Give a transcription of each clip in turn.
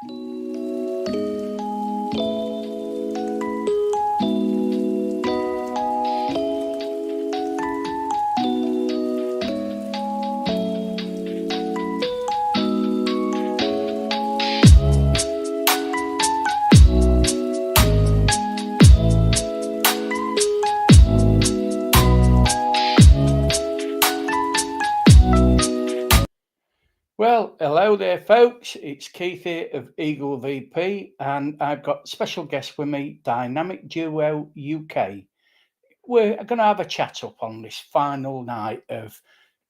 Well, hello there, folks. It's Keith here of Eaglevp, and I've got special guest with me, Dynamic Duo UK. We're going to have a chat up on this final night of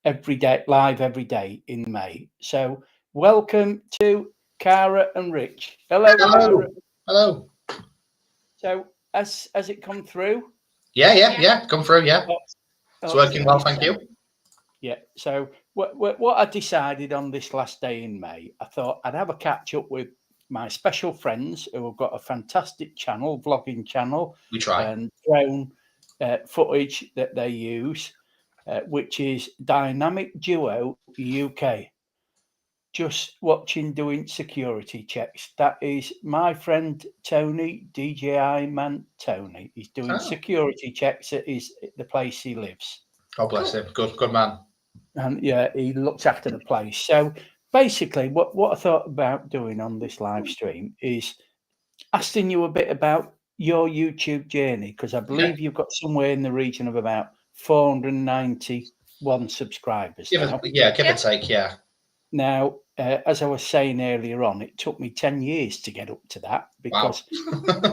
live every day in May. So, welcome to Cara and Rich. Hello, Cara. Hello. So, has it come through? Yeah. Come through. Yeah, it's working well. Thank you. Yeah. So what I decided on this last day in May, I thought I'd have a catch up with my special friends who have got a fantastic channel, vlogging channel. We try. And drone footage that they use, which is Dynamic Duo UK. Just watching doing security checks. That is my friend Tony, DJI man Tony. He's doing security checks at the place he lives. God bless him. Good man. And yeah, he looks after the place. So basically, what I thought about doing on this live stream is asking you a bit about your YouTube journey, because I believe you've got somewhere in the region of about 491 subscribers. Give or take, yeah. Now, as I was saying earlier on, it took me 10 years to get up to that, because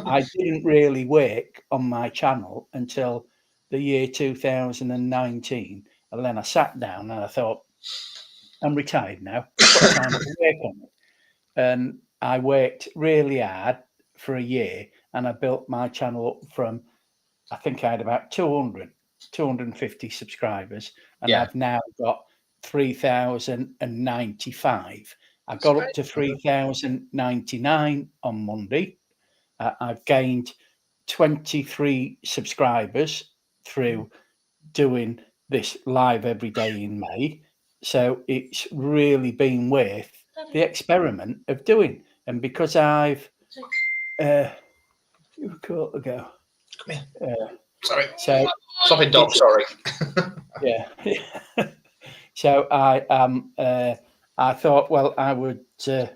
I didn't really work on my channel until the year 2019. And then I sat down and I thought, I'm retired now. I've got time to work on it. And I worked really hard for a year, and I built my channel up from, I think I had about 250 subscribers. And I've now got 3,095. I got up to 3,099 on Monday. I've gained 23 subscribers through doing this live every day in May. So it's really been worth the experiment of doing. And because I've you got to go. Come here. Sorry. So something dog, sorry. Yeah. So I thought, well, I would just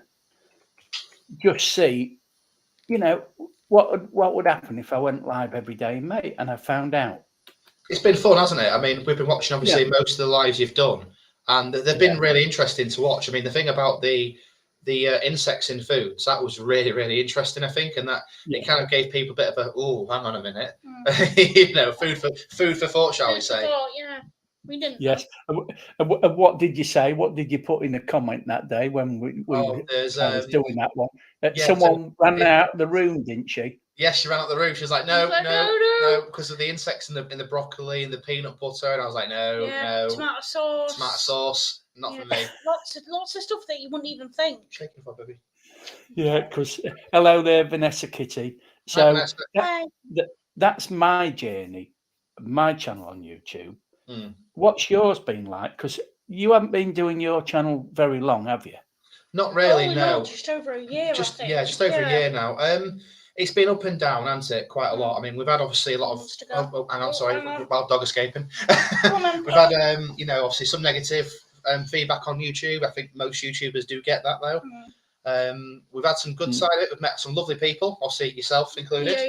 see, what would happen if I went live every day in May, and I found out. It's been fun, hasn't it? I mean, we've been watching, obviously, most of the lives you've done, and they've been really interesting to watch. I mean, the thing about the insects in foods, that was really, really interesting, I think, and that it kind of gave people a bit of a, hang on a minute, food for thought, shall we say? Yeah, we didn't. Yes. And what did you say? What did you put in the comment that day when I was doing that one? Someone ran out of the room, didn't she? Yes, she ran out the room. She was like, no, because of the insects in the broccoli and the peanut butter. And I was like, no. Tomato sauce. Not for me. Lots of stuff that you wouldn't even think. Shaking for baby. Yeah, because hello there, Vanessa Kitty. So that's my journey, my channel on YouTube. What's yours been like? Because you haven't been doing your channel very long, have you? Not really, no. Just over a year. Just over a year now. It's been up and down, hasn't it? Quite a lot. I mean, we've had obviously a lot of. Hang on, sorry, wild dog escaping. We've had, obviously some negative feedback on YouTube. I think most YouTubers do get that though. We've had some good side of it. We've met some lovely people. Obviously yourself included.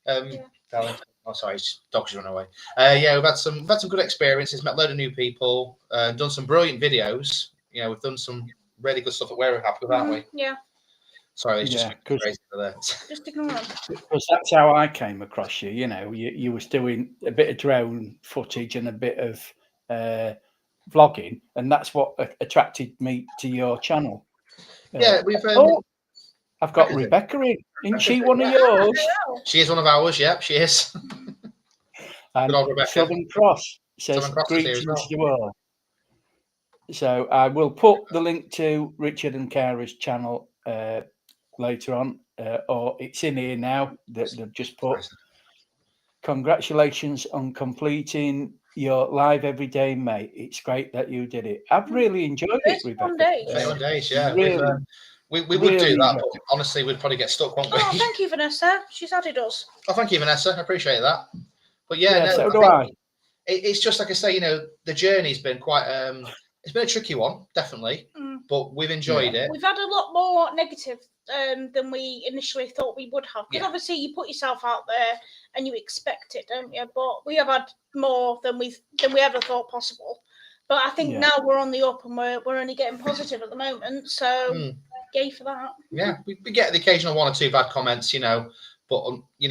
Darling. Oh, sorry, dog's run away. We've had some good experiences. Met a load of new people. Done some brilliant videos. We've done some really good stuff that we're happy with, aren't we? Yeah. Sorry, it's just crazy for that. Just ignore them. Because that's how I came across you. You was doing a bit of drone footage and a bit of vlogging, and that's what attracted me to your channel. We've. I've got Rebecca in. Isn't she one of yours? She is one of ours. Yep, she is. And Southern Cross says greetings to all. So I will put the link to Richard and Cara's channel later on, or it's in here now that they've just put. Congratulations on completing your live every day, mate. It's great that you did it. I've really enjoyed it, Rebecca. 21 days. 21 days, yeah. Really. We would Really do that, good. but honestly, we'd probably get stuck, won't we? Oh, thank you, Vanessa. She's added us. Oh, thank you, Vanessa. I appreciate that. But Yeah, no, so do think I. It's just like I say, the journey's been quite. It's been a tricky one, definitely, but we've enjoyed it. We've had a lot more negative than we initially thought we would have. Because obviously, you put yourself out there and you expect it, don't you? But we have had more than we ever thought possible. But I think now we're on the up and we're only getting positive at the moment. So yay for that. Yeah, we get the occasional one or two bad comments, but we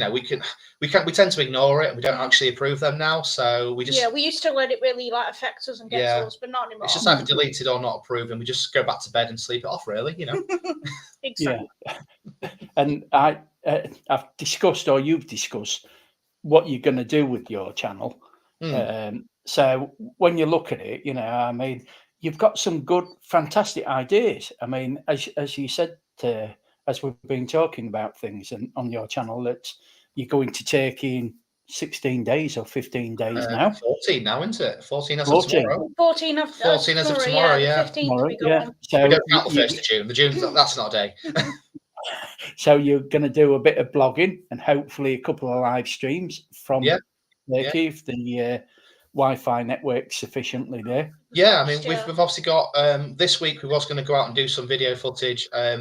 tend to ignore it. We don't actually approve them now, so we just we used to let it really affect us and get to us, but not anymore. It's just either deleted or not approved, and we just go back to bed and sleep it off. Really, Exactly. Yeah, and I've discussed, or you've discussed, what you're going to do with your channel. So when you look at it, I mean, you've got some good, fantastic ideas. I mean, as you said, as we've been talking about things and on your channel, that you're going to Turkey in 16 days or 15 days now. 14 now, isn't it? 14 as 14. of tomorrow. 14 of tomorrow, yeah. 15th Tomorrow, we go on. So we don't count the 1st of June. The June, that's not a day. So you're going to do a bit of blogging and hopefully a couple of live streams from Turkey if the Wi-Fi network's sufficiently there. Yeah, I mean, we've obviously got this week. We was going to go out and do some video footage at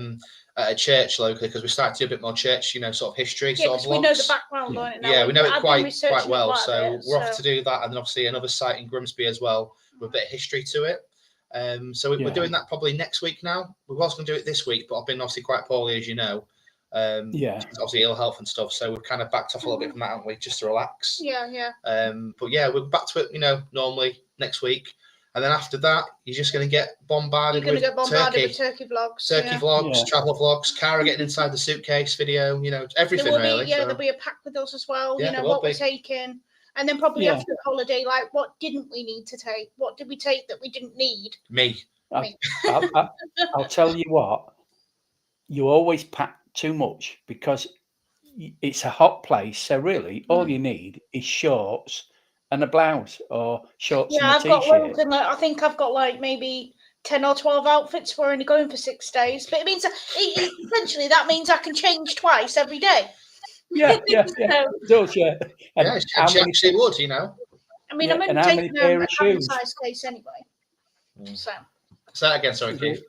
a church locally because we started to do a bit more church, sort of history. Yeah, we know the background on it now. Yeah, we know it quite well. So we're off to do that, and then obviously another site in Grimsby as well with a bit of history to it. So we're doing that probably next week now. We was going to do it this week, but I've been obviously quite poorly, as you know. Obviously ill health and stuff. So we've kind of backed off a little bit from that, haven't we? Just to relax. Yeah. But yeah, we're back to it, normally next week. And then after that, you're just going to get bombarded with turkey vlogs. Vlogs, travel vlogs, Cara getting inside the suitcase video, everything really. There'll be a pack with us as well, what we're taking. And then probably after the holiday, what didn't we need to take? What did we take that we didn't need? Me. I'll tell you what, you always pack too much because it's a hot place. So really, all you need is shorts and a blouse or shorts and a t-shirt. I think I've got like maybe 10 or 12 outfits. We're only going for 6 days, but it means essentially that means I can change twice every day. And she actually would, I mean, I'm only taking a size case anyway. So say that again, sorry, Keith.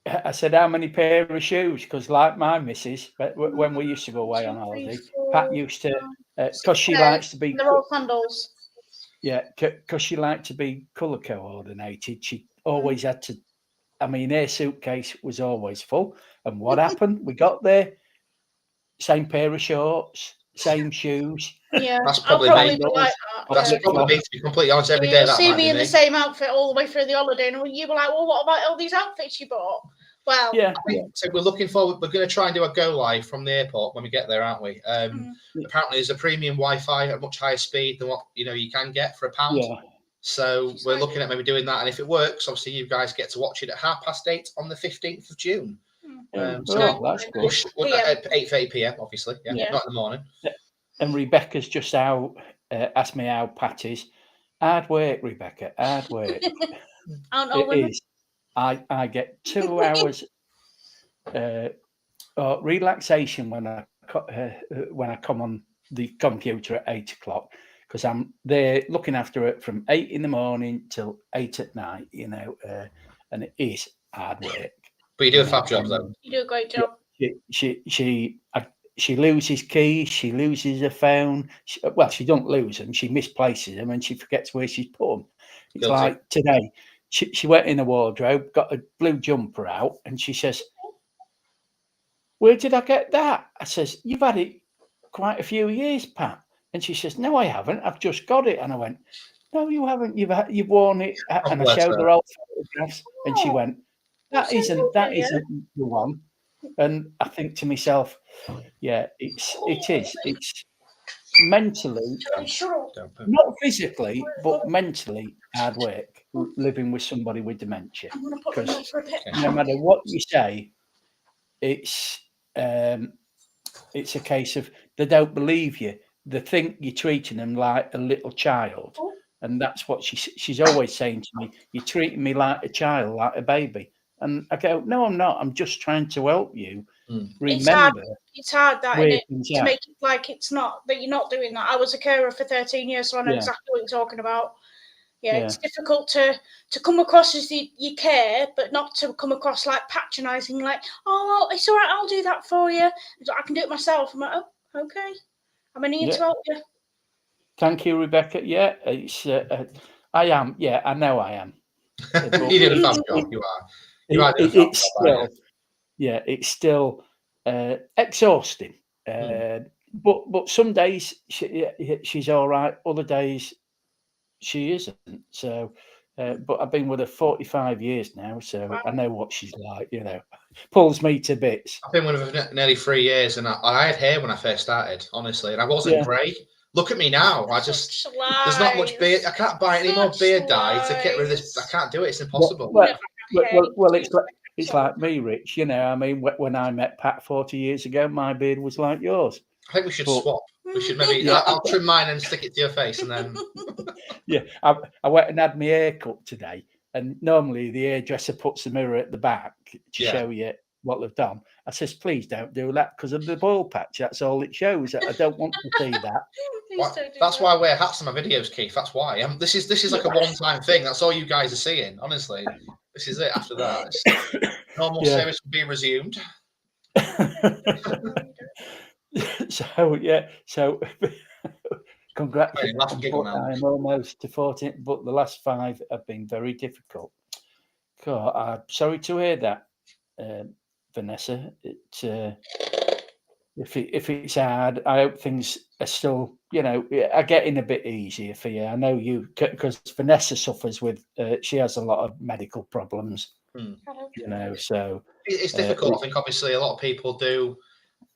I said, how many pair of shoes? Because like my missus, when we used to go away on holiday, Pat used to, because she likes to be... They're all sandals. Yeah, because she liked to be colour coordinated. She always had to... I mean, her suitcase was always full. And what happened? We got there, same pair of shorts, same shoes. Yeah, that's probably me. Like that's probably me, to be completely honest, every day. You'll see me in the same outfit all the way through the holiday, and you were like, well, what about all these outfits you bought? Well, so we're looking forward. We're going to try and do a go live from the airport when we get there, aren't we? Apparently, there's a premium Wi-Fi at much higher speed than what you can get for £1. Yeah. So we're looking at maybe doing that, and if it works, obviously you guys get to watch it at 8:30 on the 15th of June. That's good. At 8:30 p.m. Obviously, not in the morning. And Rebecca's just asked me how Pat is. Hard work, Rebecca. Hard work. It is. I get 2 hours relaxation when I come on the computer at 8 o'clock because I'm there looking after it from 8 in the morning till 8 at night. And it is hard work. But you do a fab job, though. You do a great job. She loses keys. She loses her phone. She don't lose them. She misplaces them and she forgets where she's put them. It's like today. She went in the wardrobe, got a blue jumper out, and she says, "Where did I get that?" I says, "You've had it quite a few years, Pat." And she says, "No, I haven't. I've just got it." And I went, "No, you haven't. You've worn it." And I showed her all photographs, and she went, "That isn't the one." And I think to myself, yeah, it is. It's mentally, not physically, but mentally hard work living with somebody with dementia. Because no matter what you say, it's a case of they don't believe you. They think you're treating them like a little child, and that's what she's always saying to me. You're treating me like a child, like a baby, And I go, no, I'm not. I'm just trying to help you It's hard. remember It's hard that where innit, things to are. make it like it's not that you're not doing that. I was a carer for 13 years, so I know Yeah. exactly what you're talking about. Yeah, Yeah. it's difficult to come across as you care, but not to come across like patronising, like, oh, it's all right, I'll do that for you. I can do it myself. I'm like, oh, okay. I'm in here to help you. Thank you, Rebecca. Yeah, it's I am. Yeah, I know I am. You did a fab job. You are. You are doing a fab It's job, still, aren't yeah, it's still exhausting. But some days she's all right. Other days she isn't. So, but I've been with her 45 years now, so I know what she's like. You know, pulls me to bits. I've been with her for nearly 3 years, and I had hair when I first started, honestly, and I wasn't grey. Look at me now. There's not much beard. I can't buy any more beard dye to get rid of this. I can't do it. It's impossible. Well, it's like me, Rich. You know, I mean, when I met Pat 40 years ago, my beard was like yours. I think we should swap. We should maybe. I'll trim mine and stick it to your face, and then. Yeah, I went and had my hair cut today, and normally the hairdresser puts the mirror at the back to show you what they've done. I says, please don't do that because of the bald patch. That's all it shows. I don't want to see that. That's why I wear hats in my videos, Keith. That's why. This is like a one-time thing. That's all you guys are seeing. Honestly, this is it. After that, normal service will be resumed. So congratulations. I'm almost to 14, but the last 5 have been very difficult. God, I'm sorry to hear that, Vanessa. If it's hard, I hope things are still, are getting a bit easier for you. I know you, because Vanessa suffers with, she has a lot of medical problems, so it's difficult. I think obviously a lot of people do.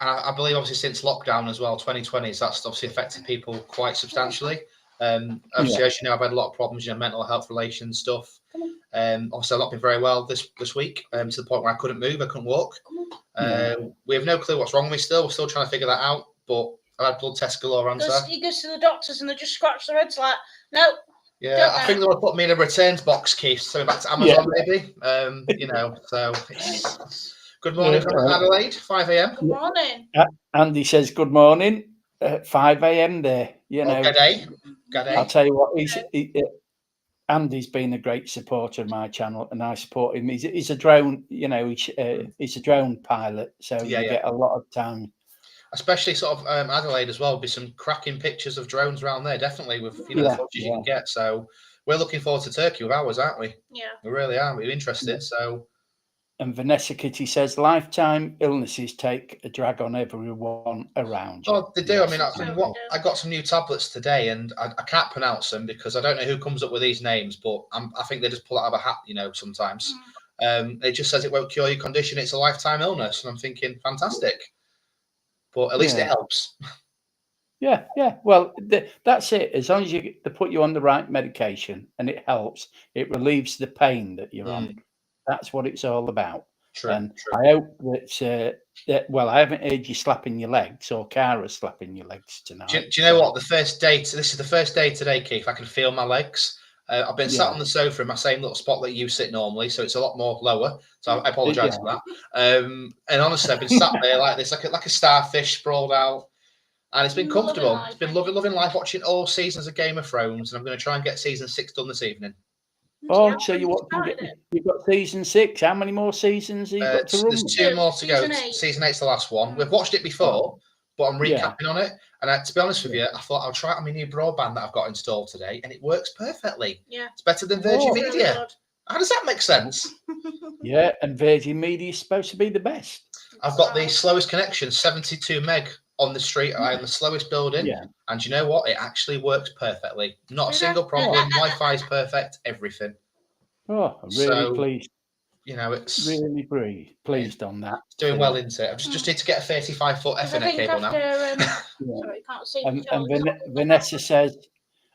And I believe, obviously, since lockdown as well, 2020, that's obviously affected people quite substantially. Obviously, as you know, I've had a lot of problems, mental health related stuff. Obviously, I've not been very well this week, to the point where I couldn't move, I couldn't walk. We have no clue what's wrong with me still. We're still trying to figure that out. But I've had blood tests galore, He goes to the doctors and they just scratch their heads like, no. Yeah, I think they'll put me in a returns box, Keith, so back to Amazon, maybe. So it's... Good morning from Adelaide, 5 a.m. Good morning. Andy says good morning at 5 a.m. there. Good day. I'll tell you what, Andy's been a great supporter of my channel, and I support him. He's a drone, he's a drone pilot, so you get a lot of time. Especially sort of Adelaide as well. There'll be some cracking pictures of drones around there, definitely, with the footage you can get. So we're looking forward to Turkey with ours, aren't we? Yeah. We really are. We're interested, so... And Vanessa Kitty says, lifetime illnesses take a drag on everyone around you. Oh, they do. Yes. I mean, I got some new tablets today, and I can't pronounce them because I don't know who comes up with these names, but I think they just pull it out of a hat, sometimes. It just says it won't cure your condition. It's a lifetime illness. And I'm thinking, fantastic. But at least it helps. Yeah. Well, that's it. As long as they put you on the right medication and it helps, it relieves the pain that you're on. That's what it's all about. True. I hope that, well, I haven't heard you slapping your legs or Cara slapping your legs tonight. Do you know what? This is the first day today, Keith. I can feel my legs. I've been sat on the sofa in my same little spot that you sit normally, so it's a lot more lower. So I apologise for that. And honestly, I've been sat there like this, like a starfish sprawled out. And it's been comfortable. It's been loving life, watching all seasons of Game of Thrones. And I'm going to try and get season 6 done this evening. Oh, so you've got season 6. How many more seasons have you got to run? There's 2 more to go. Season 8's the last one. We've watched it before, but I'm recapping on it. And to be honest with you, I thought I'll try it on my new broadband that I've got installed today, and it works perfectly. Yeah, it's better than Virgin Media. How does that make sense? Yeah, and Virgin Media is supposed to be the best. I've got the slowest connection, 72 meg on the street. I'm the slowest building, and you know what? It actually works perfectly. Not a single problem. Wi-Fi is perfect. Everything. Oh, I'm really pleased. It's really pleased on that. It's doing well, isn't it? I just need to get a 35-foot Ethernet cable now. Sorry, can't see. And Vanessa says,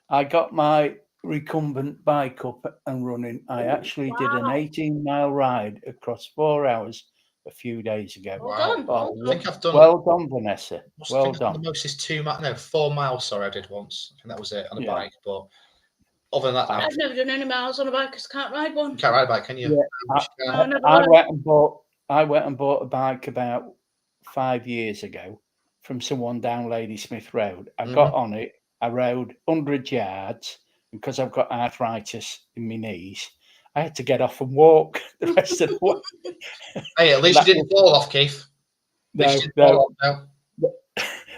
I got my recumbent bike up and running. I actually did an 18-mile ride across 4 hours a few days ago. Wow. I think I've done. Well done, Vanessa. Well done. The most is 4 miles. Sorry, I did once. I think that was it on a bike, but Other than that, now. I've never done any miles on a bike because I can't ride one. You can't ride a bike, can you? Yeah, No, never I learned. went and bought a bike about 5 years ago from someone down Ladysmith Road. I got on it. I rode 100 yards, and because I've got arthritis in my knees, I had to get off and walk the rest of the way. Hey, at least you didn't fall off, Keith. No,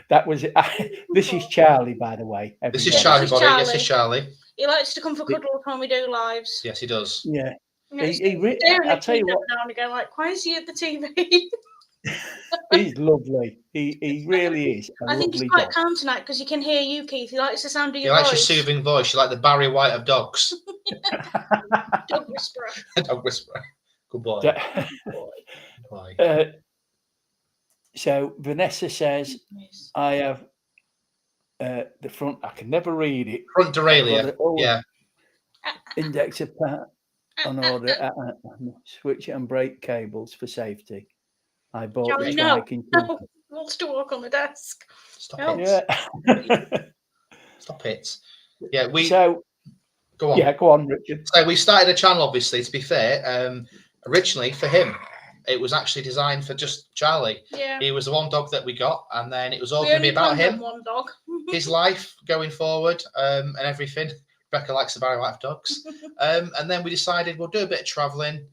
that was it. This is Charlie, by the way. This is Charlie, this is buddy. This is Charlie. He likes to come for cuddles when we do lives. Yes, he does. Yeah. I'll tell you what. Now and again, like, why is he at the TV? He's lovely. He really is. I think he's quite calm tonight because he can hear you, Keith. He likes the sound of your voice. He likes your soothing voice. You like the Barry White of dogs. Dog whisperer. Dog whisperer. Good boy. So Vanessa says, I have the front. I can never read it. Front derailleur. Yeah. Index of part on order. Switch and brake cables for safety. I bought this bike in. No, he wants to walk on the desk. Stop it. Yeah. Stop it. Yeah, go on. Yeah, go on, Richard. So we started a channel, obviously, to be fair. Originally for him. It was actually designed for just Charlie. Yeah. He was the one dog that we got, and then it was all going to be about him. One dog. His life going forward, and everything. Rebecca likes the Barry White of dogs. And then we decided we'll do a bit of travelling,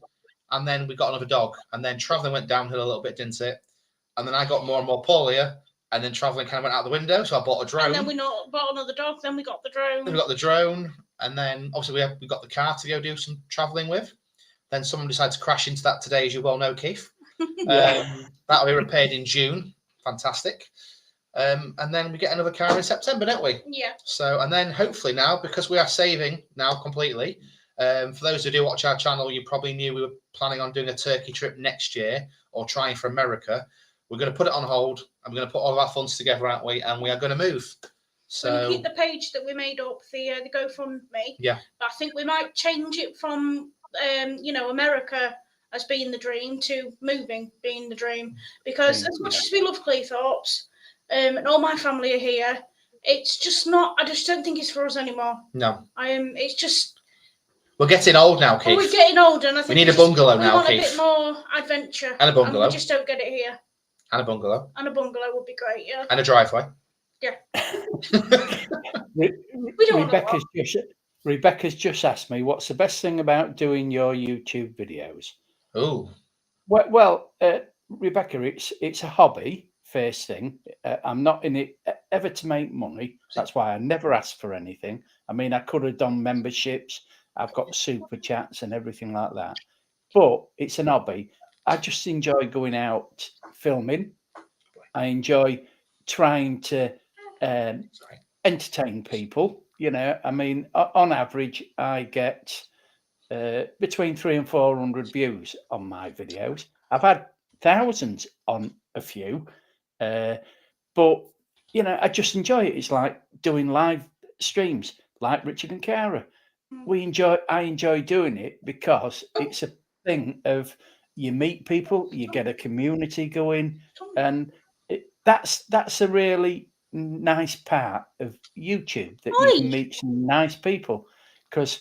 and then we got another dog. And then travelling went downhill a little bit, didn't it? And then I got more and more poorly, and then travelling kind of went out the window, so I bought a drone. And then we bought another dog, then we got the drone. Then we got the drone, and then obviously we got the car to go do some travelling with. Then someone decided to crash into that today, as you well know, Keith. That'll be repaired in June. Fantastic. And then we get another car in September, don't we? Yeah. So, and then hopefully now, because we are saving now completely, for those who do watch our channel, you probably knew we were planning on doing a Turkey trip next year or trying for America. We're going to put it on hold, and we're going to put all of our funds together, aren't we? And we are going to move. So we keep the page that we made up, the GoFundMe. Yeah. But I think we might change it from America as being the dream to moving being the dream, because as much as we love Cleethorpes, and all my family are here, it's just not. I just don't think it's for us anymore. No. It's just. We're getting old now, Keith. We're getting older, and I think we need a bungalow now, Keith. We want a bit more adventure. And a bungalow. And we just don't get it here. And a bungalow. And a bungalow would be great, yeah. And a driveway. Yeah. Rebecca's just asked me, what's the best thing about doing your YouTube videos? Oh. Well, Rebecca, it's a hobby, first thing. I'm not in it ever to make money. That's why I never ask for anything. I mean, I could have done memberships. I've got super chats and everything like that. But it's an hobby. I just enjoy going out filming. I enjoy trying to entertain people. You know, I mean, on average, I get between 300 and 400 views on my videos. I've had thousands on a few, but you know, I just enjoy it. It's like doing live streams, like Richard and Cara. I enjoy doing it because it's a thing of you meet people, you get a community going, and that's a really nice part of YouTube, that you can meet some nice people. Because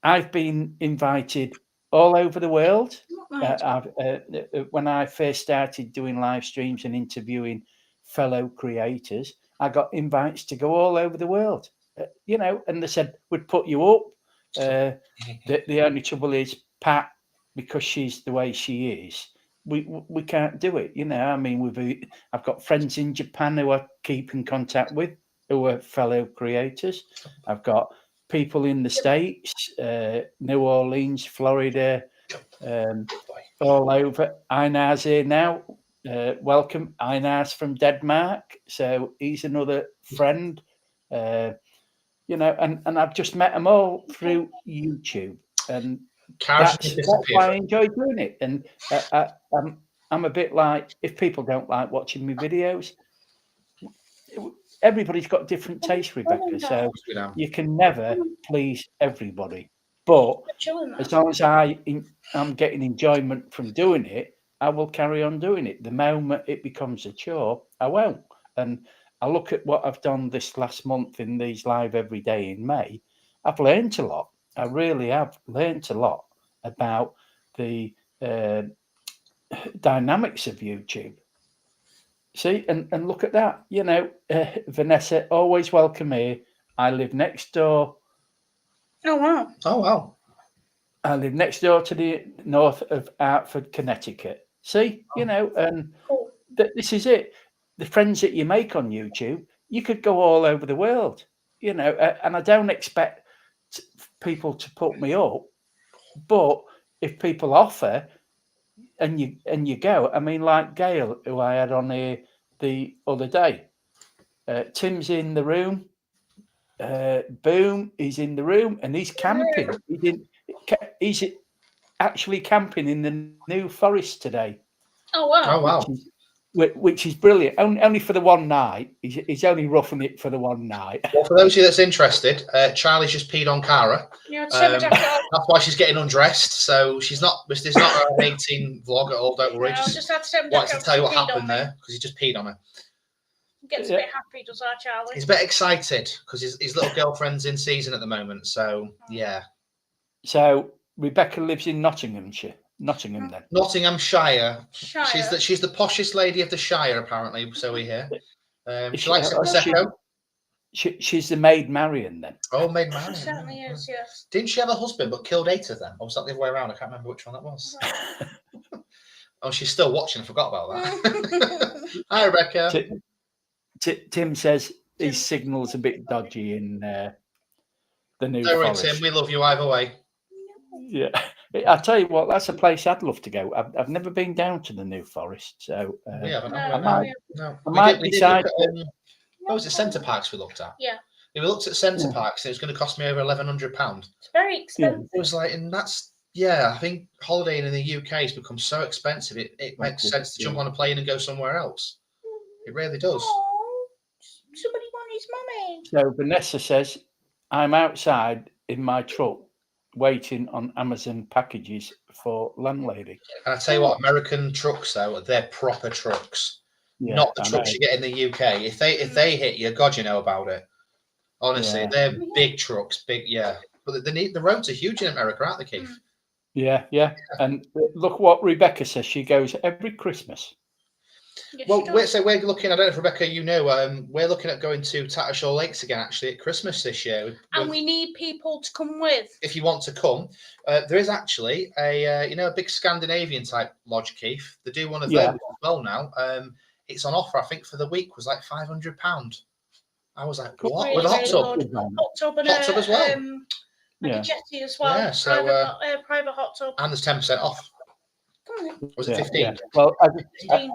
I've been invited all over the world. When I first started doing live streams and interviewing fellow creators, I got invites to go all over the world. You know, and they said we'd put you up. The only trouble is Pat, because she's the way she is, we can't do it. You know, I mean, I've got friends in Japan who I keep in contact with, who are fellow creators. I've got people in the States, New Orleans, Florida, all over. Einar's here now. Welcome. Einar's from Denmark, so he's another friend. You know, and I've just met them all through YouTube, and that's why I enjoy doing it. And I'm a bit like, if people don't like watching my videos, everybody's got different tastes, Rebecca. So you can never please everybody. But as long as I'm getting enjoyment from doing it, I will carry on doing it. The moment it becomes a chore, I won't. And I look at what I've done this last month in these live every day in May, I've learned a lot. I really have learned a lot about the dynamics of YouTube. See, and look at that. Vanessa, always welcome here. I live next door. Oh wow! Oh wow! I live next door to the north of Hartford, Connecticut. See, and Cool. this is it. The friends that you make on YouTube, you could go all over the world. And I don't expect people to put me up, but if people offer, and you go, I mean, like Gail, who I had on here the other day. Tim's in the room. Boom, he's in the room, and he's camping. He's actually camping in the New Forest today. Oh wow! Oh wow! Which is brilliant. Only for the one night. He's only roughing it for the one night. Well, for those of you that's interested, Charlie's just peed on Cara. Yeah, that's why she's getting undressed. So she's not. This is not an 18 vlog at all. Don't worry. No, just had to wanted to tell you what happened there because he just peed on her. Gets a bit happy, does our Charlie? He's a bit excited because his little girlfriend's in season at the moment. So yeah. So Rebecca lives in Nottinghamshire. Nottingham then. Nottinghamshire. She's the poshest lady of the Shire, apparently. So we hear. She likes a prosecco. She's the Maid Marian then. Oh, Maid Marian. She certainly is. Yes. Didn't she have a husband but killed 8 of them? Or was that the other way around? I can't remember which one that was. Oh, she's still watching. I forgot about that. Hi, Rebecca. Tim says his signal's a bit dodgy in the New Don't worry, Forest. Tim. We love you either way. Yeah, I tell you what, that's a place I'd love to go. I've never been down to the New Forest, so we haven't. I might decide. What was it? Centre Parks we looked at. Yeah. We looked at Centre Parks. And it was going to cost me over £1,100. It's very expensive. It was like, and that's I think holidaying in the UK has become so expensive. It makes sense to jump on a plane and go somewhere else. It really does. Oh, somebody want his mummy. So Vanessa says, I'm outside in my truck waiting on Amazon packages for landlady. And I tell you what, American trucks though, they're proper trucks, not the trucks you get in the UK. If they hit you, God, you know about it. Honestly, they're big trucks, But the roads are huge in America, aren't they, Keith? Yeah. And look what Rebecca says. She goes every Christmas. Yes, well, we're looking. I don't know if Rebecca, we're looking at going to Tattershaw Lakes again actually at Christmas this year. And we need people to come with. If you want to come, there is actually a big Scandinavian type lodge, Keith. They do one of them as well now. It's on offer. I think for the week was like £500. I was like, what? Really, with a hot tub? Hot tub as well. A jetty as well. Yeah, so private hot tub. And there's 10% off. Was it 15? Yeah. Well,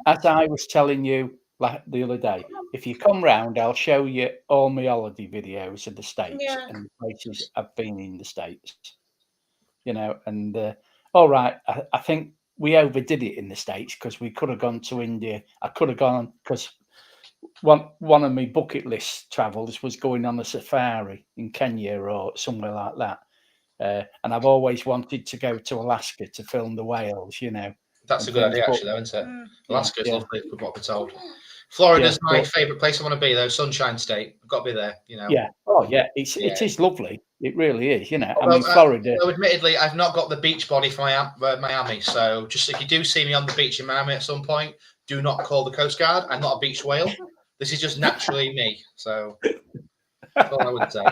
as I was telling you the other day, if you come round, I'll show you all my holiday videos of the States and the places I've been in the States. And all right, I think we overdid it in the States because we could have gone to India. I could have gone because one of my bucket list travels was going on a safari in Kenya or somewhere like that. And I've always wanted to go to Alaska to film the whales, That's a good idea, actually, though, isn't it? Alaska's lovely, with what we're told. Florida's my favourite place I want to be, though. Sunshine State. I've got to be there, Yeah. Oh, yeah. It is lovely. It really is, I mean, Florida. Admittedly, I've not got the beach body for Miami. So just if you do see me on the beach in Miami at some point, do not call the Coast Guard. I'm not a beach whale. This is just naturally me. So that's all I would say.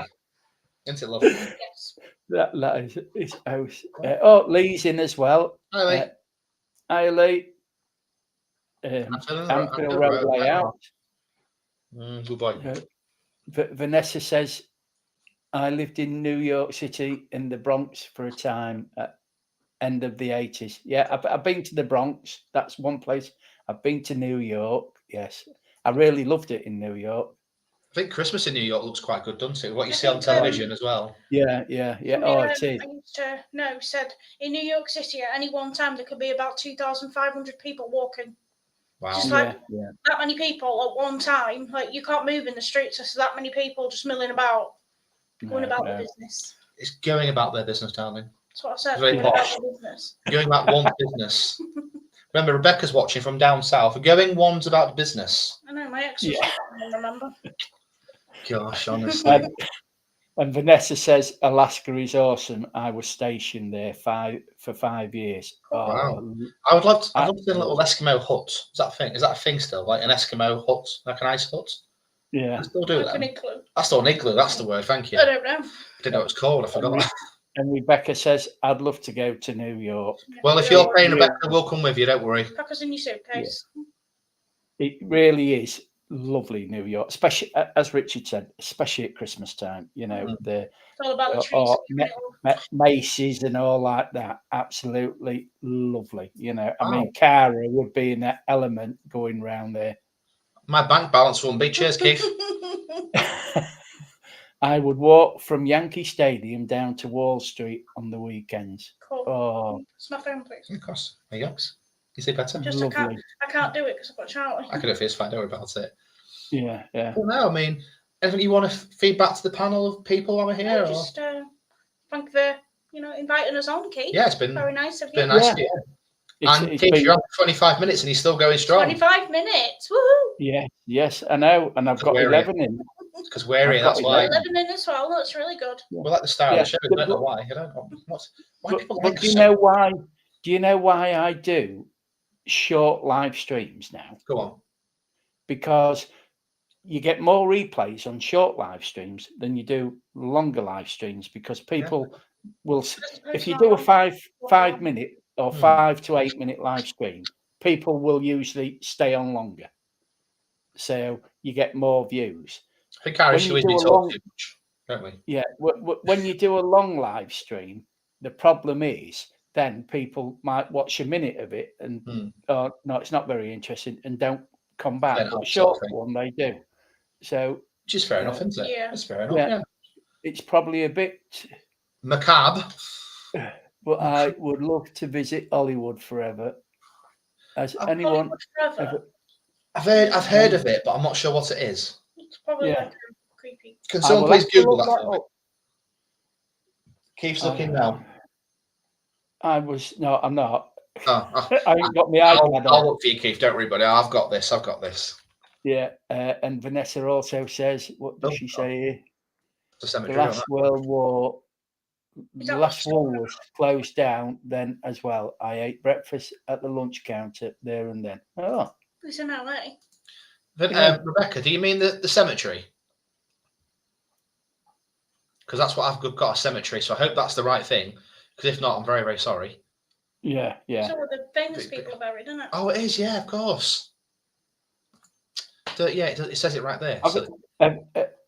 Isn't it lovely? Yes. That is his house. Lee's in as well. Hi, Lee. Hi, Lee. Anfield Road layout. Good boy. Vanessa says, I lived in New York City in the Bronx for a time at end of the 80s. Yeah, I've been to the Bronx. That's one place. I've been to New York. Yes. I really loved it in New York. I think Christmas in New York looks quite good, doesn't it? What you see on television as well. Yeah. Oh, it is. I used to know, said in New York City at any one time there could be about 2,500 people walking. Wow. Just that many people at one time. Like you can't move in the streets. There's that many people just milling about, going about their business. It's going about their business, darling. That's what I said. Very going about posh. their business. Going about one's business. Remember, Rebecca's watching from down south. Going one's about business. I know, my ex was I remember. Gosh, honestly. And Vanessa says Alaska is awesome. I was stationed there for 5 years. Wow. Oh, I'd love to see a little Eskimo hut. Is that a thing? Is that a thing still? Like an Eskimo hut, like an ice hut? yeah. They still do Like that. an igloo. That's not an igloo. That's the word. Thank you. I don't know. I didn't know it was called. I forgot. And Rebecca says, I'd love to go to New York. Well, if you're paying Rebecca, we'll come with you. Don't worry. Pack us in your suitcase. It really is lovely, New York, especially, as Richard said, especially at Christmas time. You know, It's all about the trees. Macy's and all like that. Absolutely lovely. You know, I mean, Wow. Cara would be in that element going round there. My bank balance won't be. Cheers, Keith. I would walk from Yankee Stadium down to Wall Street on the weekends. Cool. Oh, It's my phone, please. Of course. There you go. You see better? Just I can't do it because I've got Charlie. I could have fist fight. Don't worry about it. yeah. Well, no, I mean, anything you want to feed back to the panel of people while we're here? Just thank for inviting us on, Keith. Yeah, it's been very nice of you. been nice of you. And It's Keith, been, you're on for 25 minutes and he's still going strong. 25 minutes. Woohoo! yeah, yes, I know, and I've got 11 in. Because we're here, that's why. 11 in as well. That's really good. We like the style of the show. I don't know why. I don't know why people like do you know why? Do you know why I do short live streams now? Go on. Because you get more replays on short live streams than you do longer live streams, because people will, if you do a five minute or 5 to 8 minute live stream, people will usually stay on longer, so you get more views. I think Irish we talk too much, don't we? Yeah, when you do a long live stream, the problem is then people might watch a minute of it and no, it's not very interesting, and don't come back. But a short one they do. So, which is fair enough, isn't it? Yeah, it's fair enough. Yeah. It's probably a bit macabre, but I would love to visit Hollywood forever. Has anyone ever? I've heard of it, but I'm not sure what it is. It's probably like creepy. Can someone please Google that for me? Keith's looking now. I'm not. Oh, I ain't got my iPad on. I'll look for you, Keith. Don't worry, buddy. I've got this. Yeah, and Vanessa also says, what does she say here? The last World War, the last one was closed down then as well. I ate breakfast at the lunch counter there and then. Oh. It's in LA. Rebecca, do you mean the cemetery? Because that's what I've got, a cemetery. So I hope that's the right thing. Because if not, I'm very, very sorry. Yeah. So the famous people are buried, isn't it? Oh, it is. Yeah, of course. It says it right there.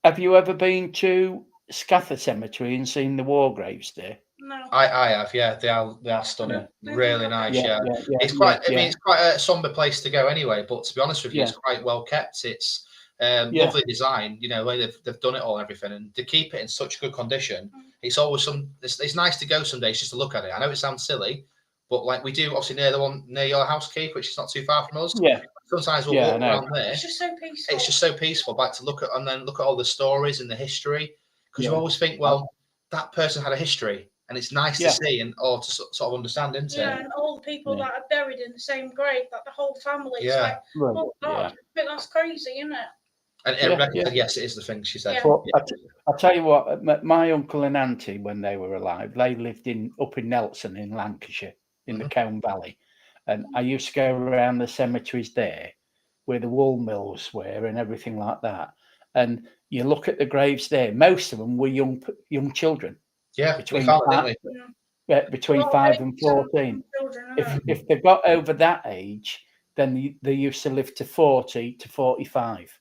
Have you ever been to Scatha Cemetery and seen the war graves there? No. I have. Yeah, they are stunning. Really nice. Yeah. It's quite. I mean, it's quite a somber place to go anyway. But to be honest with you, it's quite well kept. It's lovely design. You know, they've done it all and everything, and to keep it in such good condition, it's always it's nice to go some days just to look at it. I know it sounds silly, but like we do obviously near the one near your house, Keith, which is not too far from us. Yeah. Sometimes we'll walk around there. It's just so peaceful. It's just so peaceful, like to look at and then look at all the stories and the history, because you always think, well, that person had a history, and it's nice to see and or to sort of understand, isn't it? Yeah, and all the people that are buried in the same grave, like the whole family. Yeah. Like, oh God, I think that's crazy, isn't it? And Rebecca said, yes, it is the thing she said. But I'll tell you what, my uncle and auntie, when they were alive, they lived up in Nelson in Lancashire, in the Colne Valley. And I used to go around the cemeteries there where the wool mills were and everything like that. And you look at the graves there, most of them were young children. Yeah, between 5 and 14. If they got over that age, then they used to live to 40 to 45.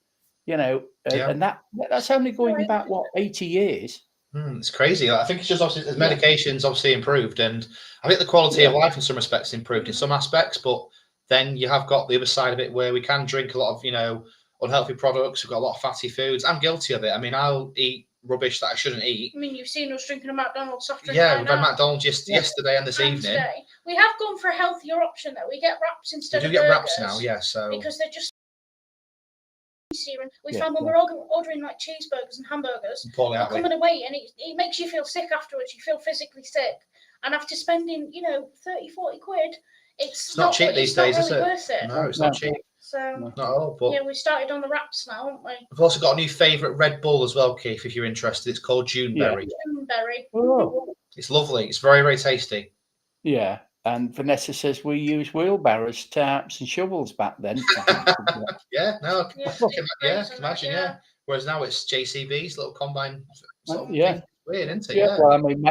You know, and that's only going back 80 years. It's crazy. I think it's just obviously medication's obviously improved, and I think the quality of life in some respects improved in some aspects, but then you have got the other side of it where we can drink a lot of unhealthy products. We've got a lot of fatty foods. I'm guilty of it. I mean, I'll eat rubbish that I shouldn't eat. I mean, you've seen us drinking a McDonald's soft drink. Yeah, we've had McDonald's yesterday and this evening. We have gone for a healthier option though. We get wraps instead of burgers. We do get wraps now, yeah. So because they're just we found when we're ordering like cheeseburgers and hamburgers, we're coming away and it makes you feel sick afterwards. You feel physically sick, and after spending 30-40 quid, it's not cheap these days, is it? No, it's not cheap. So No. Not at all, but yeah, we started on the wraps now, haven't we? we've also got a new favourite Red Bull as well, Keith, if you're interested. It's called Juneberry. Juneberry. Oh, It's lovely. It's very, very tasty. yeah. And Vanessa says we used wheelbarrows, tarps, and shovels back then. Yeah, no, Yeah, can imagine, yeah. Whereas now it's JCBs, little combine sort of Yeah. thing. Weird, isn't it? Yeah. Yeah. Well, I mean,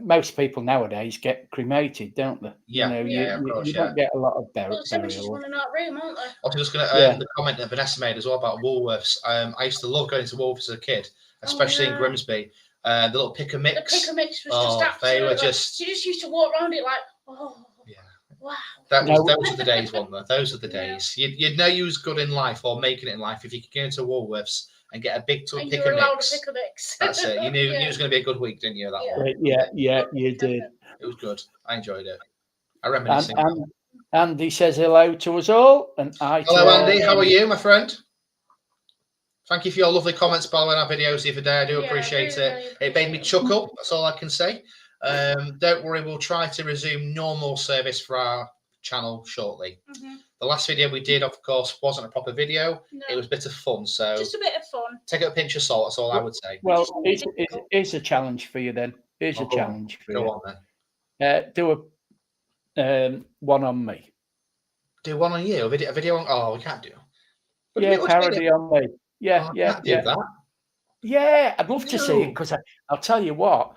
most people nowadays get cremated, don't they? Yeah, You of course, you don't get a lot of Well, somebody's just burial. running out of room, aren't they? I was just going to Yeah. the comment that Vanessa made as well about Woolworths. I used to love going to Woolworths as a kid, especially in Grimsby. The little pick and mix. The pick and mix was just absolutely. They were just. You just used to walk around it like, oh. Yeah. Wow. Those were the days, weren't they? Those are the days. You'd know you was good in life or making it in life if you could go into Woolworths and get a big pick and mix. That's it. You knew it was going to be a good week, didn't you? That one. Yeah, you did. It was good. I enjoyed it. I reminiscing. And Andy says hello to us all, and hello, Andy. How are you, my friend? Thank you for your lovely comments, by the way, on our videos the other day. I do appreciate it. It made me chuckle. That's all I can say. Don't worry, we'll try to resume normal service for our channel shortly. The last video we did, of course, wasn't a proper video. No. It was a bit of fun. So just a bit of fun. Take it a pinch of salt. That's all I would say. Well, it's a challenge for you then. Here's a challenge for you. Go on then. Do a one on me. Do one on you? A video on? Oh, we can't do. Yeah, parody on me. Yeah, oh, yeah, do that. Yeah, I'd love to see it because I'll tell you what.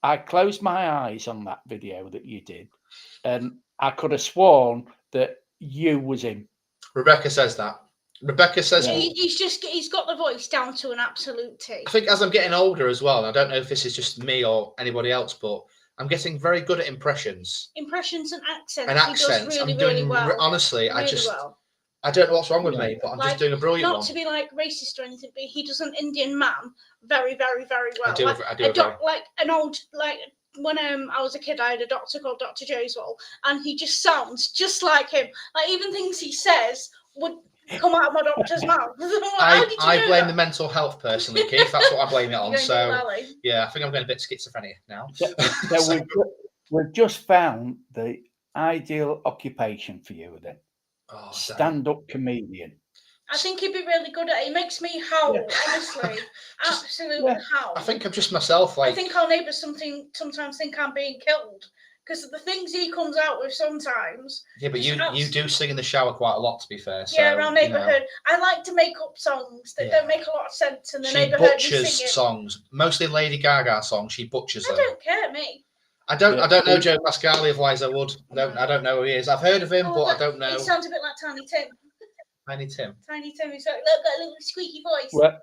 I closed my eyes on that video that you did, and I could have sworn that you was him. Rebecca says that. Rebecca says he's got the voice down to an absolute T. I think as I'm getting older as well, and I don't know if this is just me or anybody else, but I'm getting very good at impressions. Impressions and accents. He does really, I'm doing really well. Honestly, really I don't know what's wrong with me, but I'm just doing a brilliant one. Not to be like racist or anything, but he does an Indian man very, very, very well. I do like an old when I was a kid, I had a doctor called Dr. Joswell, and he just sounds just like him. Like even things he says would come out of my doctor's mouth. I blame the mental health personally, Keith. That's what I blame it on. So yeah, I think I'm going a bit schizophrenic now. So we've just found the ideal occupation for you then. Oh, stand-up comedian. I think he'd be really good at it. He makes me howl, honestly. Absolutely howl. I think I'm just myself. I think our neighbours sometimes think I'm being killed because of the things he comes out with sometimes. Yeah, but you do sing in the shower quite a lot, to be fair. So, yeah, around neighbourhood. I like to make up songs that don't make a lot of sense in the neighbourhood. She butchers songs, mostly Lady Gaga songs. She butchers them. I don't care, me. I don't know Joe Pascali, otherwise I would. I don't know who he is. I've heard of him, but I don't know. He sounds a bit like Tiny Tim. Tiny Tim. Tiny Tim. He's got a little squeaky voice. Well,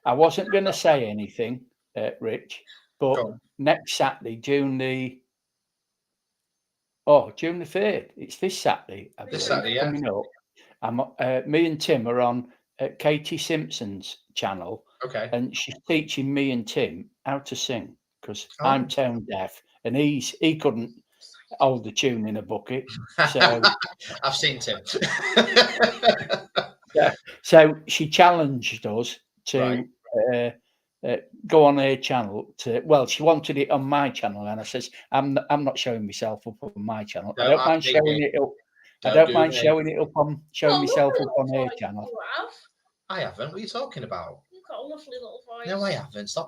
I wasn't going to say anything, Rich, but next Saturday, June the 3rd. It's this Saturday. This Saturday, yeah. Coming up. Me and Tim are on Katie Simpson's channel. Okay. And she's teaching me and Tim how to sing because I'm tone deaf and he couldn't hold the tune in a bucket. So I've seen Tim. So she challenged us to go on her channel she wanted it on my channel, and I says I'm not showing myself up on my channel. I don't mind showing it up. I don't mind showing it up on myself up on her channel. I haven't. What are you talking about? You've got a lovely little voice. No, I haven't. Stop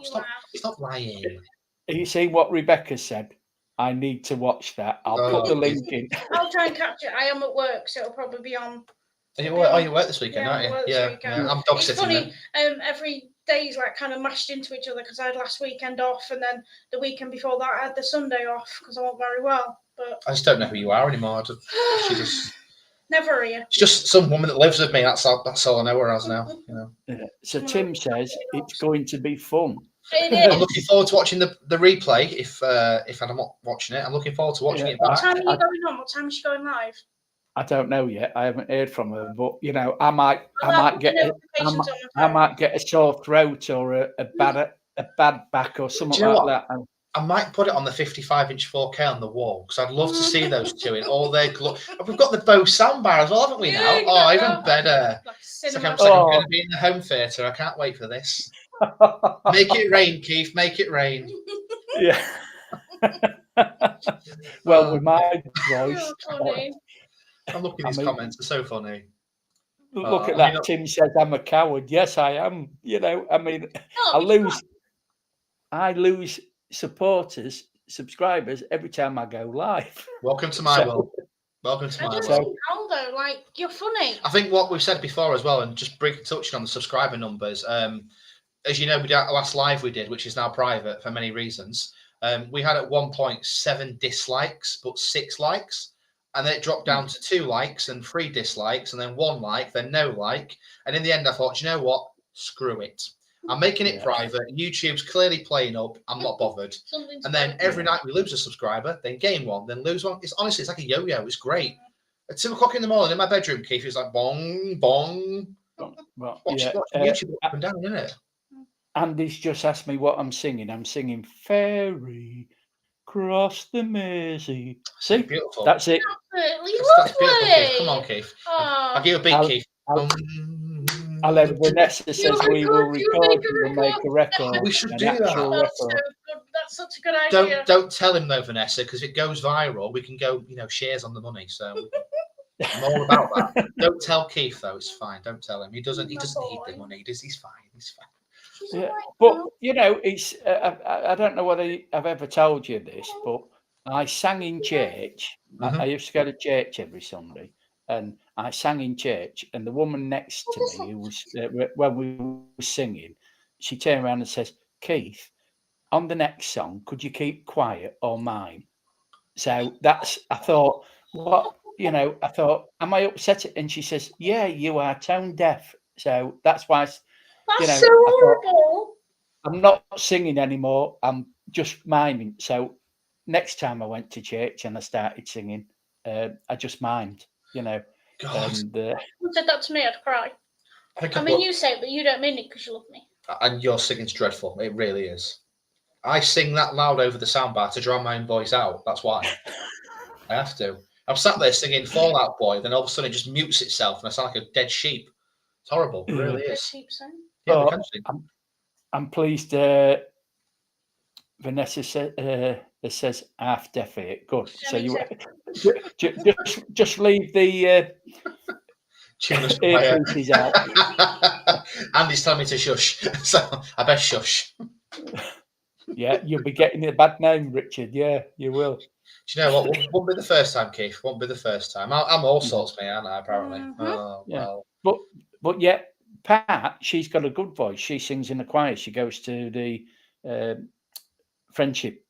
lying. You see what Rebecca said? I need to watch that. I'll put the link in. I'll try and catch it. I am at work, so it'll probably be on. You work this weekend, aren't you? Yeah. I'm dog sitting. It's funny. Every day's like kind of mashed into each other because I had last weekend off, and then the weekend before that I had the Sunday off because I wasn't very well. But I just don't know who you are anymore. She just. Never here. It's just some woman that lives with me. That's all I know her as now. You know. Yeah. So Tim says it's going to be fun. I'm looking forward to watching the replay. If I'm not watching it, I'm looking forward to watching it back. What time are you going on? What time is she going live? I don't know yet. I haven't heard from her, but I might get a sore throat or a bad back or something like that. I might put it on the 55-inch 4K on the wall because I'd love to see those two in all their glory. We've got the Bose soundbar as well, haven't we now? Even better. It's like I'm going to be in the home theatre. I can't wait for this. Make it rain, Keith. Make it rain. Yeah. Well, with my voice, I'm looking I at these mean, comments. They're so funny. look at I mean, that. Tim says I'm a coward. Yes, I am. You know, I mean, No, I lose subscribers every time I go live. welcome to my world. Welcome to I my don't world. think how though. Like you're funny. I think what we've said before as well, and just briefly touching on the subscriber numbers. As you know, we did our last live we did, which is now private for many reasons. We had at one point 7 dislikes, but 6 likes. And then it dropped down to 2 likes and 3 dislikes, and then 1 like, then no like. And in the end, I thought, you know what? Screw it. I'm making it private. YouTube's clearly playing up. I'm not bothered. And then every night we lose a subscriber, then gain one, then lose one. It's honestly, it's like a yo-yo. It's great. At 2 o'clock in the morning in my bedroom, Keith, it's like bong, bong. Well, Watching YouTube up and down, isn't it? Andy's just asked me what I'm singing. I'm singing Ferry Cross the Mersey. See, beautiful. That's it. That's beautiful, Keith. Come on, Keith. I'll give you a beat, Keith. I'll let Vanessa says we will record you and make a record. We should an do actual that. record. That's such a good idea. Don't tell him though, Vanessa, because if it goes viral, we can go, shares on the money. So I'm all about that. Don't tell Keith though; it's fine. Don't tell him. He doesn't need the money. He's fine. He's fine. Yeah, but it's. I don't know whether I've ever told you this, but I sang in church. I used to go to church every Sunday, and I sang in church. And the woman next to me, who was when we were singing, she turned around and says, "Keith, on the next song, could you keep quiet or mine?" So I thought, what, I thought, am I upset? And she says, yeah, you are tone deaf. So that's why, That's so horrible. I'm not singing anymore. I'm just miming. So next time I went to church and I started singing, I just mimed, God. And, you said that to me, I'd cry. I mean, you say it, but you don't mean it because you love me. And your singing's dreadful. It really is. I sing that loud over the soundbar to drown my own voice out. That's why. I have to. I'm sat there singing Fallout Boy, then all of a sudden it just mutes itself and I sound like a dead sheep. It's horrible. It really is. Sheep sound? Yeah, I'm pleased Vanessa says half deaf here. Good. So you just leave the earpieces out. Andy's telling me to shush, so I best shush. Yeah, you'll be getting a bad name, Richard. Yeah, you will. Do you know what? Won't be the first time, Keith. Won't be the first time. I'm all sorts, mate, aren't I? Apparently. Oh, yeah. Well. But yeah, Pat, she's got a good voice. She sings in the choir. She goes to the Friendship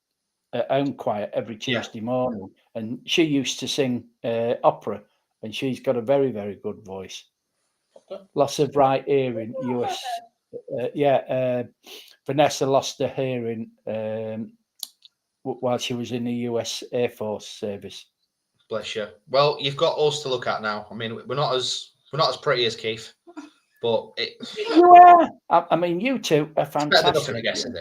Home Choir every Tuesday morning, and she used to sing opera, and she's got a very, very good voice. Okay. Loss of right hearing. Vanessa lost her hearing while she was in the US Air Force service. Bless you. Well, you've got us to look at now. I mean, we're not as pretty as Keith, but I mean, you two are fantastic. Better than nothing, I guess, is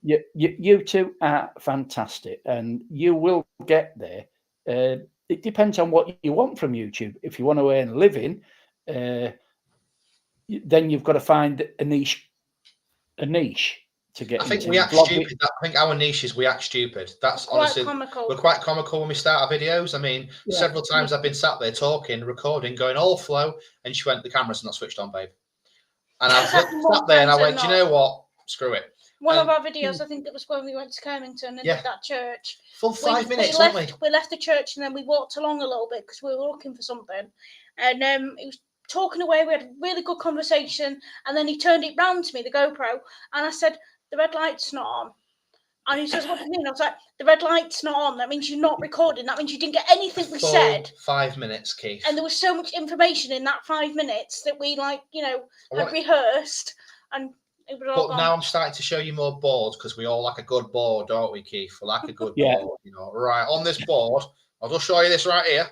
it? You two are fantastic, and you will get there. It depends on what you want from YouTube. If you want to earn a living, then you've got to find a niche to get. I think we act stupid. I think our niche is we act stupid. That's honestly, we're quite comical when we start our videos. I mean, several times I've been sat there talking, recording, going all flow, and she went, "The camera's not switched on, babe." And I sat there and I went, "Do you know what? Screw it." One of our videos, I think it was when we went to Kirmington and did that church. Full 5 minutes, we left the church and then we walked along a little bit because we were looking for something. And it was talking away. We had a really good conversation. And then he turned it round to me, the GoPro. And I said, "The red light's not on." And he says, "What do you mean?" I was like, "The red light's not on. That means you're not recording. That means you didn't get anything we said." 5 minutes, Keith. And there was so much information in that 5 minutes that we had rehearsed. And but now I'm starting to show you more boards because we all like a good board, don't we, Keith? We like a good board, Right, on this board, I'll just show you this right here.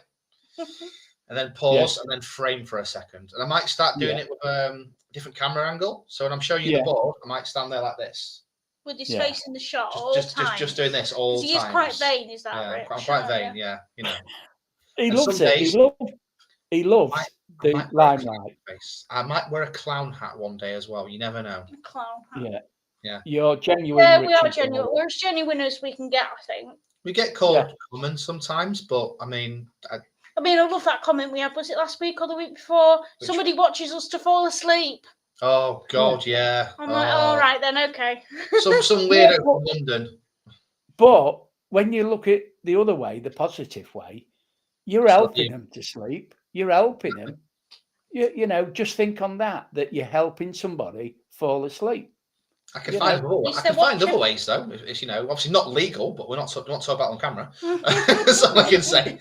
And then pause and then frame for a second. And I might start doing it with a different camera angle. So when I'm showing you the board, I might stand there like this. With his face in the shot just doing this all the time. He is quite vain, is that right? I'm quite vain, He loves it. He loves the limelight. I might wear a clown hat one day as well. You never know. A clown hat. Yeah. You're genuine. Yeah, we are genuine. We're as genuine as we can get, I think. We get called common sometimes, but I mean, I love that comment we had. Was it last week or the week before? Somebody watches us to fall asleep. Oh God, yeah. I'm like, all right then, okay. Some weirdo from London. But when you look at the other way, the positive way, you're helping them to sleep. You're helping them. You know, just think on that you're helping somebody fall asleep. I can find other ways though. It's obviously not legal, but we're not talking about on camera. That's all I can say.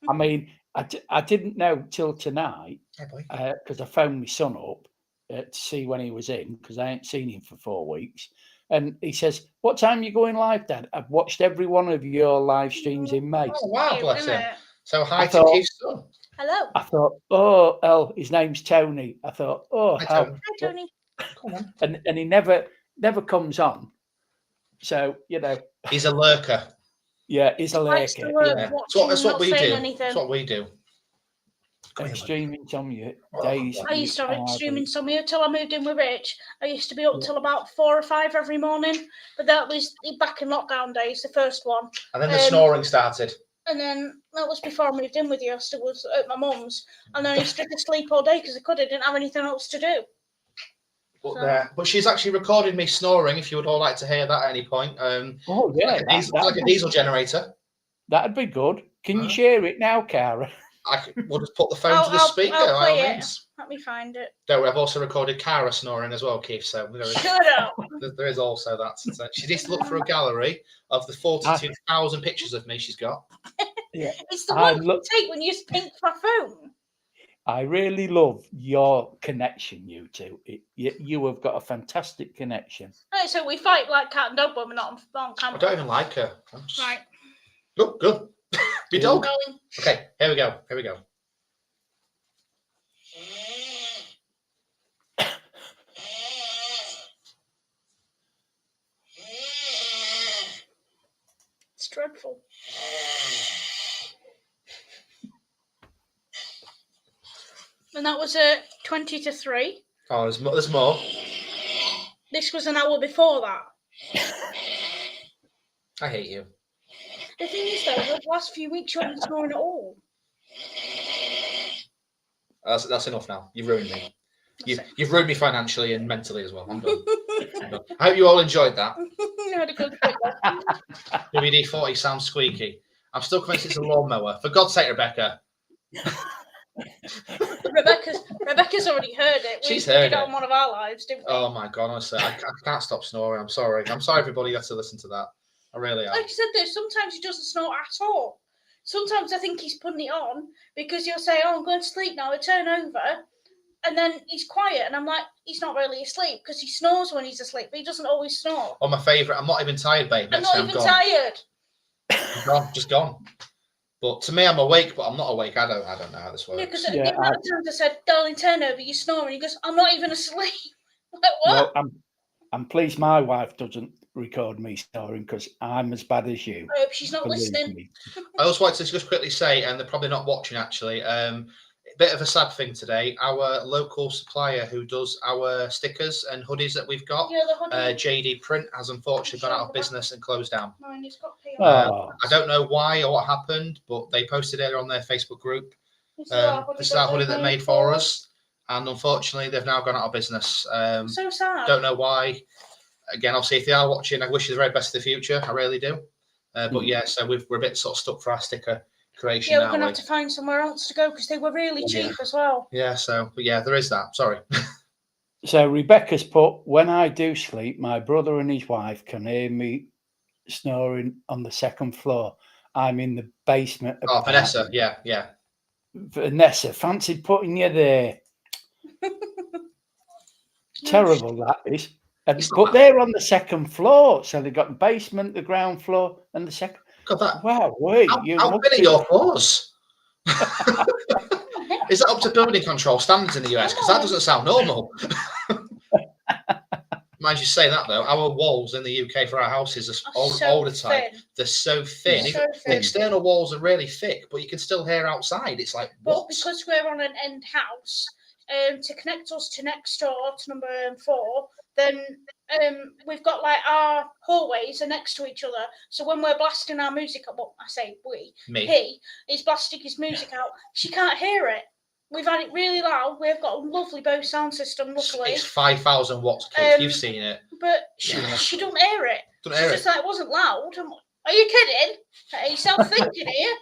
I mean, I didn't know till tonight because I phoned my son up to see when he was in because I ain't seen him for 4 weeks. And he says, "What time are you going live, Dad? I've watched every one of your live streams in May." Oh wow, bless him. So hi to Keith's son. Hello. I thought, oh, his name's Tony. I thought, oh, hi, Tony. Come on. And he never comes on. So he's a lurker. Yeah, he's a lurker. Yeah. That's what we do. That's what we do. Extreme insomnia days. I used to have extreme insomnia till I moved in with Rich. I used to be up till about 4 or 5 every morning, but that was back in lockdown days, the first one. And then the snoring started. And then that was before I moved in with you. I still was at my mum's, and then I used to sleep all day because I didn't have anything else to do. But she's actually recorded me snoring. If you would all like to hear that at any point. Oh yeah, like a diesel generator. That'd be good. Can you share it now, Cara? We'll just put the phone to the speaker. I'll play it. Let me find it. Don't worry, I've also recorded Cara snoring as well, Keith. So there is also that. So she needs to look for a gallery of the 42,000 pictures of me she's got. Yeah, it's the one you take when you pink my phone. I really love your connection, you two. You have got a fantastic connection. Right, so we fight like cat and dog when we're not on camera. I don't even like her. Right. Oh, good. Be dog. Okay, here we go. It's dreadful. And that was 20 to 3. Oh, there's more. This was an hour before that. I hate you. The thing is, though, the last few weeks you haven't snoring at all. That's enough now. You've ruined me. You've ruined me financially and mentally as well. I'm done. I hope you all enjoyed that. You had a good WD-40 sounds squeaky. I'm still convinced it's a lawnmower. For God's sake, Rebecca. Rebecca's already heard it. She's heard it on one of our lives, didn't we? Oh my God, honestly, I can't stop snoring. I'm sorry. Everybody has to listen to that. I really am. Like I said, though, sometimes he doesn't snore at all. Sometimes I think he's putting it on because he'll say, "Oh, I'm going to sleep now." I turn over, and then he's quiet, and I'm like, he's not really asleep because he snores when he's asleep, but he doesn't always snore. Oh, my favourite. I'm not even tired, babe. I'm not even tired. I'm gone, just gone. But to me, I'm awake, but I'm not awake. I don't know how this works. Yeah, because the amount of times I said, "Darling, turn over, you're snoring." He goes, "I'm not even asleep." Like, what? Well, I'm pleased my wife doesn't record me snoring because I'm as bad as you. I hope she's not listening. Me. I also wanted to just quickly say, and they're probably not watching actually, a bit of a sad thing today. Our local supplier who does our stickers and hoodies that we've got, JD Print, has unfortunately gone out of business and closed down. I don't know why or what happened, but they posted earlier on their Facebook group. This is our hoodie that made for us, and unfortunately they've now gone out of business. So sad. Don't know why. Again, obviously, if they are watching, I wish you the very best for the future. I really do. But yeah, so we're a bit sort of stuck for our sticker creation. Yeah, we're going to have to find somewhere else to go because they were really cheap as well. Yeah, but yeah, there is that. Sorry. So Rebecca's put, when I do sleep, my brother and his wife can hear me snoring on the second floor. I'm in the basement. Oh, Vanessa, yeah. Vanessa, fancy putting you there. Terrible, that is. But they're on the second floor, so they've got the basement, the ground floor, and the second. God, that. Wow, wait. How big are your floors? Is that up to building control standards in the US? Because that doesn't sound normal. Mind you say that though, our walls in the UK for our houses are older type. They're so thin. The external walls are really thick, but you can still hear outside. It's like, what? But because we're on an end house, to connect us to next door to number 4, then we've got like our hallways are next to each other. So when we're blasting our music out, well, I say he is blasting his music out. She can't hear it. We've had it really loud. We've got a lovely Bose sound system, luckily. It's 5,000 watts, Keith. You've seen it. But she don't hear it. She's just like, it wasn't loud. Are you kidding? Are you self-thinking here?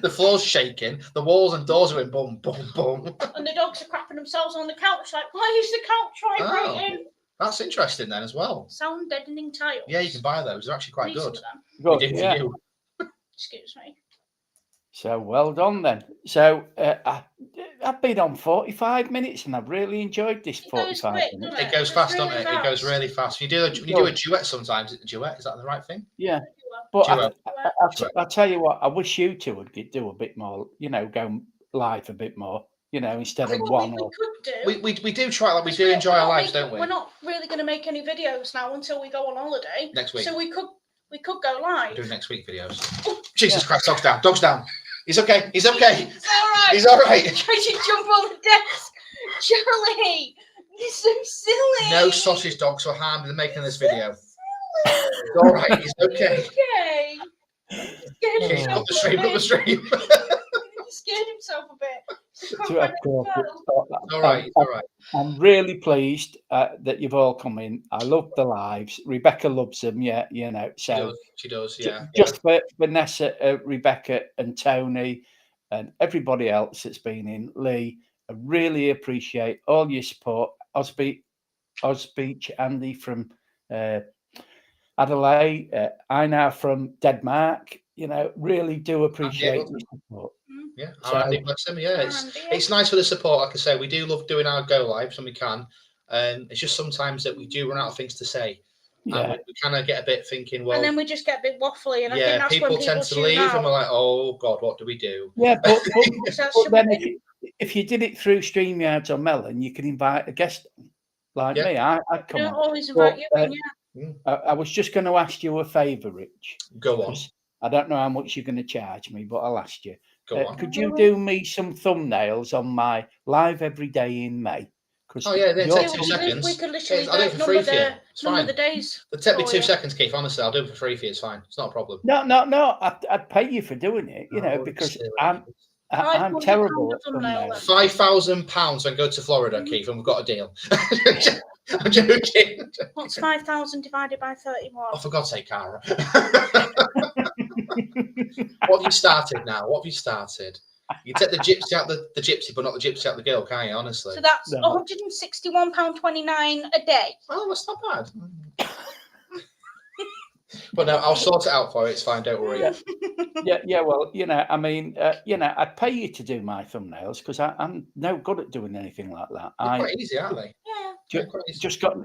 The floor's shaking. The walls and doors are in boom, boom, boom. And the dogs are crapping themselves on the couch. Like, why is the couch vibrating? That's interesting then as well. Sound deadening tiles. Yeah, you can buy those. They're actually quite good. Good, we did for you. Excuse me. So well done then. So I've been on 45 minutes and I've really enjoyed this 45 minutes. It goes fast, doesn't it? It goes really fast. When you do a duet sometimes, is it a duet? Is that the right thing? Yeah. But I'll tell you what, I wish you two would do a bit more, go live a bit more, instead of one. We do try, like we do enjoy our lives, don't we? We're not really going to make any videos now until we go on holiday. Next week. So we could go live. We'll do next week videos. Oh, Jesus Christ, dog's down. Dog's down. He's okay. He's okay. It's all right. He's all right. Try to jump on the desk. Charlie, you're so silly. No sausage dogs were harmed in making this video. It's all right. He's okay. Okay. Okay, got the stream. He scared himself a bit. All right. I'm really pleased that you've all come in. I love the lives. Rebecca loves them. Yeah, So she does. Yeah. Just for Vanessa, Rebecca, and Tony, and everybody else that's been in. Lee, I really appreciate all your support. Osbeach, Andy from Adelaide, Einar from Denmark. Really do appreciate your support. Yeah, Andy, bless him. Yeah, it's nice for the support. Like I say, we do love doing our go lives when we can. It's just sometimes that we do run out of things to say. Yeah. And we kind of get a bit thinking, well, and then we just get a bit waffly, and I think that's when people tend to leave, and we're like, oh God, what do we do? Yeah, but then if you did it through StreamYards or Melon, you can invite a guest like me. I'd come on. Always invite you in, I was just going to ask you a favour, Rich. Go on. I don't know how much you're going to charge me, but I'll ask you. Go on. Could you do me some thumbnails on my live every day in May? Oh yeah, they take 2 seconds. We could literally I'll do it for free for you. It's fine. The days. It'll take me 2 seconds, Keith. Honestly, I'll do it for free for you. It's fine. It's not a problem. No. I'd pay you for doing it. Because I'm terrible at thumbnails. £5,000 and go to Florida, Keith, and we've got a deal. I'm joking. What's 5,000 divided by 31? Oh, for God's sake, Cara. What have you started now? What have you started? You take the gypsy out the gypsy, but not the gypsy out the girl, can't you? Honestly. So that's £161.29 a day. Oh, that's not bad. But no, I'll sort it out for you. It's fine. Don't worry. Yeah. Well, I mean, I'd pay you to do my thumbnails because I'm no good at doing anything like that. They're quite easy, aren't they?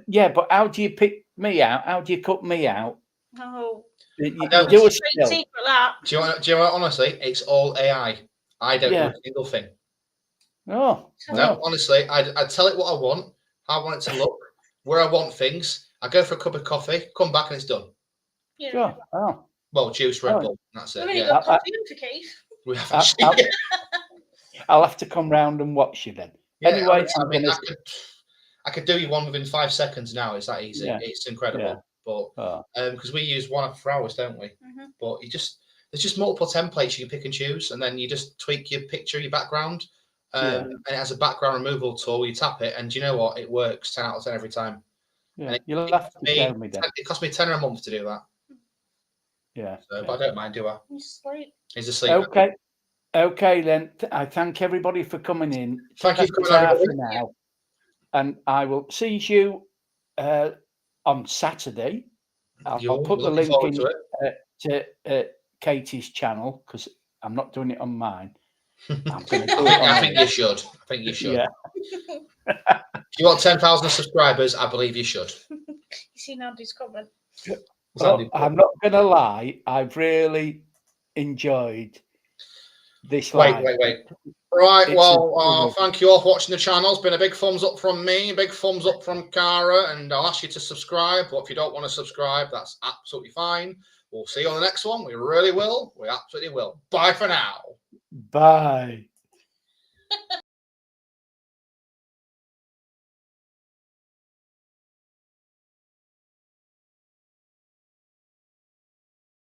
Yeah. But how do you pick me out? How do you cut me out? No. You do a skill. Secret that. Do you know what? Honestly, it's all AI. I don't do a single thing. No, honestly, I tell it what I want, how I want it to look, where I want things. I go for a cup of coffee, come back, and it's done. Yeah. Sure. Oh. Well, juice, Red Bull. That's it. We've only got coffee in for Keith. We have actually. I'll have to come round and watch you then. Yeah, anyway, I could do you one within 5 seconds now. It's that easy. Yeah. It's incredible. Yeah. But because we use one for hours, don't we? Mm-hmm. But there's just multiple templates you can pick and choose, and then you just tweak your picture, your background, and it has a background removal tool. You tap it, and do you know what? It works 10 out of 10 every time. Yeah, you'll have to tell me that. It cost me £10 a month to do that. Yeah, but I don't mind, do I? He's asleep. Okay, then. I thank everybody for coming in. Thank you for coming for now, and I will see you on Saturday. I'll put the link in to Katie's channel because I'm not doing it on mine. I'm going to do it I think you should. Yeah. If you want 10,000 subscribers, I believe you should. You see Andy's comment. Well, I'm not going to lie. I've really enjoyed this. Wait. Right, well, thank you all for watching the channel. It's been a big thumbs up from me, a big thumbs up from Cara, and I'll ask you to subscribe. But if you don't want to subscribe, that's absolutely fine. We'll see you on the next one. We really will. We absolutely will. Bye for now. Bye.